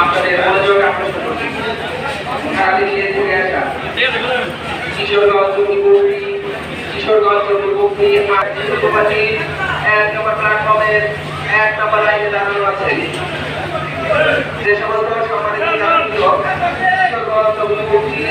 আপনাদের মনোযোগ আকর্ষণ করছি। সারাদিন থেকে আসা কিশোরগঞ্জ মুখী এক নম্বর প্ল্যাটফর্মের 1 নম্বর লাইনে দাঁড়ানো আছে। যে সমস্ত সম্মানিত কিশোরগঞ্জ মুখী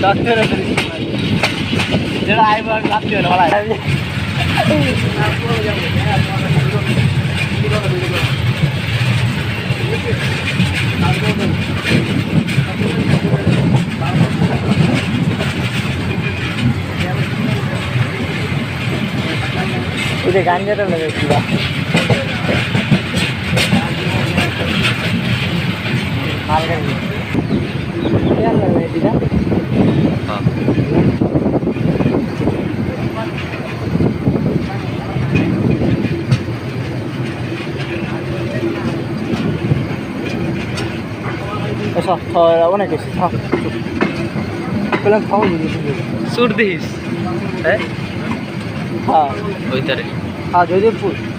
डॉक्टर जरा आई बार लाभ देने वाला है इधर गांजा तो लगे पूरा हाल कर क्या लग रहा है इधर ऐसा थोड़ा वो नहीं कैसे था पहले खाओ नहीं सूट दिस है हाँ वही तरह हाँ जयदेवपुर